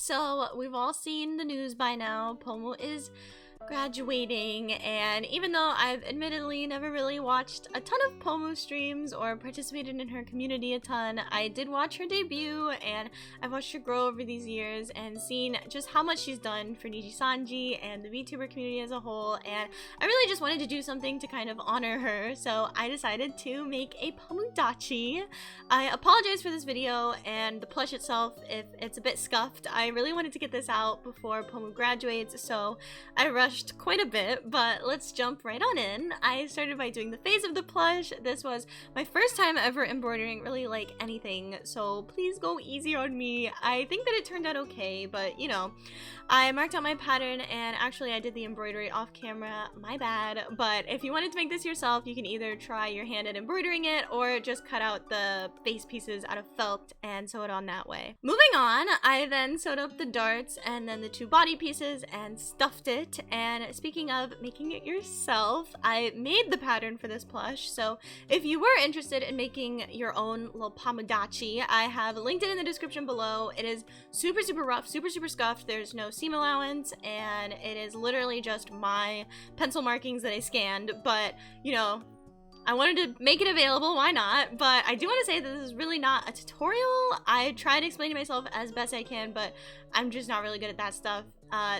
So we've all seen the news by now. Pomu is graduating, and even though I've admittedly never really watched a ton of Pomu streams or participated in her community a ton, I did watch her debut, and I've watched her grow over these years and seen just how much she's done for Niji-sanji and the VTuber community as a whole, and I really just wanted to do something to kind of honor her, so I decided to make a Pomudachi. I apologize for this video and the plush itself if it's a bit scuffed. I really wanted to get this out before Pomu graduates, so I rushed quite a bit, but let's jump right on in. I started by doing the face of the plush. This was my first time ever embroidering really like anything, so please go easy on me. I think that it turned out okay, but you know, I marked out my pattern and actually I did the embroidery off camera, my bad, but if you wanted to make this yourself, you can either try your hand at embroidering it or just cut out the face pieces out of felt and sew it on that way. Moving on, I then sewed up the darts and then the two body pieces and stuffed it. And speaking of making it yourself, I made the pattern for this plush, so if you were interested in making your own little Pomudachi, I have linked it in the description below. It is super rough, super scuffed, there's no seam allowance, and it is literally just my pencil markings that I scanned, but you know, I wanted to make it available, why not? But I do want to say that this is really not a tutorial. I try to explain to myself as best I can, but I'm just not really good at that stuff.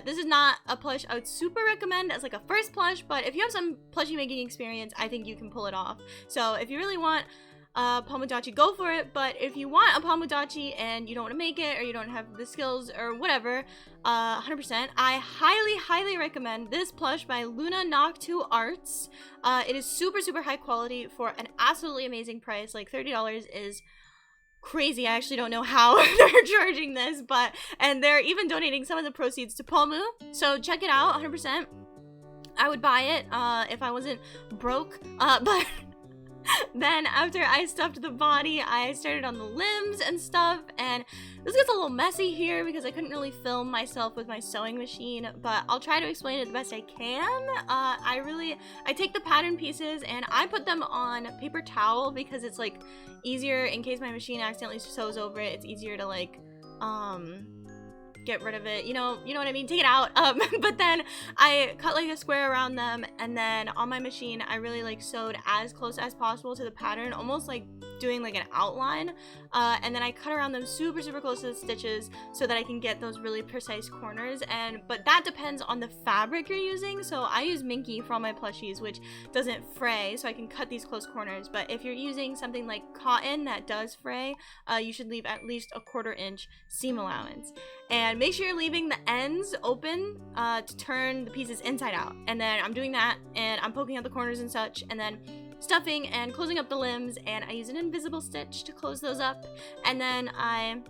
This is not a plush I would super recommend as like a first plush, but if you have some plushie making experience, I think you can pull it off. So if you really want Pomudachi, go for it, but if you want a Pomudachi and you don't want to make it or you don't have the skills or whatever, 100%, I highly recommend this plush by LunaNoctuArts. It is super high quality for an absolutely amazing price. Like $30 is crazy. I actually don't know how they're charging this, and they're even donating some of the proceeds to Pomu, so check it out. 100%, I would buy it if I wasn't broke, but then after I stuffed the body, I started on the limbs and stuff, and this gets a little messy here because I couldn't really film myself with my sewing machine, but I'll try to explain it the best I can. I take the pattern pieces and I put them on paper towel because it's like easier in case my machine accidentally sews over it. It's easier to like get rid of it, you know what I mean, take it out. But then I cut like a square around them, and then on my machine I really like sewed as close as possible to the pattern, almost like doing like an outline, and then I cut around them super close to the stitches so that I can get those really precise corners. But that depends on the fabric you're using, so I use Minky for all my plushies, which doesn't fray, so I can cut these close corners. But if you're using something like cotton that does fray, you should leave at least a 1/4 inch seam allowance, and make sure you're leaving the ends open to turn the pieces inside out. And then I'm doing that, and I'm poking out the corners and such, and then stuffing and closing up the limbs, and I use an invisible stitch to close those up, and then I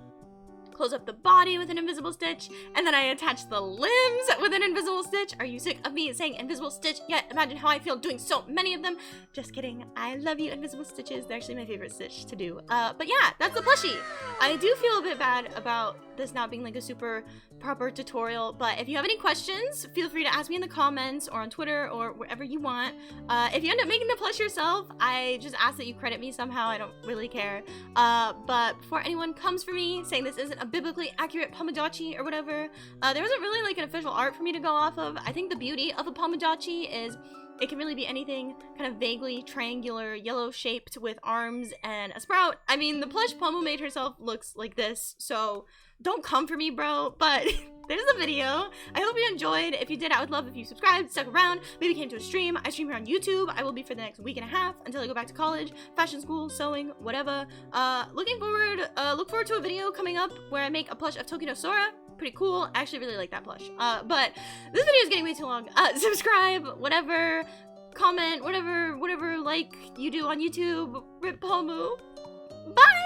close up the body with an invisible stitch, and then I attach the limbs with an invisible stitch. Are you sick of me saying invisible stitch yet? Imagine how I feel doing so many of them. Just kidding. I love you, invisible stitches. They're actually my favorite stitch to do. But yeah, that's the plushie. I do feel a bit bad about this not being like a super proper tutorial, but if you have any questions, feel free to ask me in the comments or on Twitter or wherever you want. If you end up making the plush yourself, I just ask that you credit me somehow. I don't really care. But before anyone comes for me saying this isn't a biblically accurate Pomudachi or whatever, there wasn't really like an official art for me to go off of. I think the beauty of a Pomudachi is it can really be anything kind of vaguely triangular, yellow shaped with arms and a sprout. I mean, the plush Pomu made herself looks like this, so don't come for me, bro, but there's the video. I hope you enjoyed. If you did, I would love if you subscribed, stuck around, maybe came to a stream. I stream here on YouTube. I will be for the next week and a half until I go back to college, fashion school, sewing, whatever. Look forward to a video coming up where I make a plush of Tokyo Sora. Pretty cool. I actually really like that plush. But this video is getting way too long. Subscribe, whatever, comment, whatever like you do on YouTube. Rip Pomu. Bye!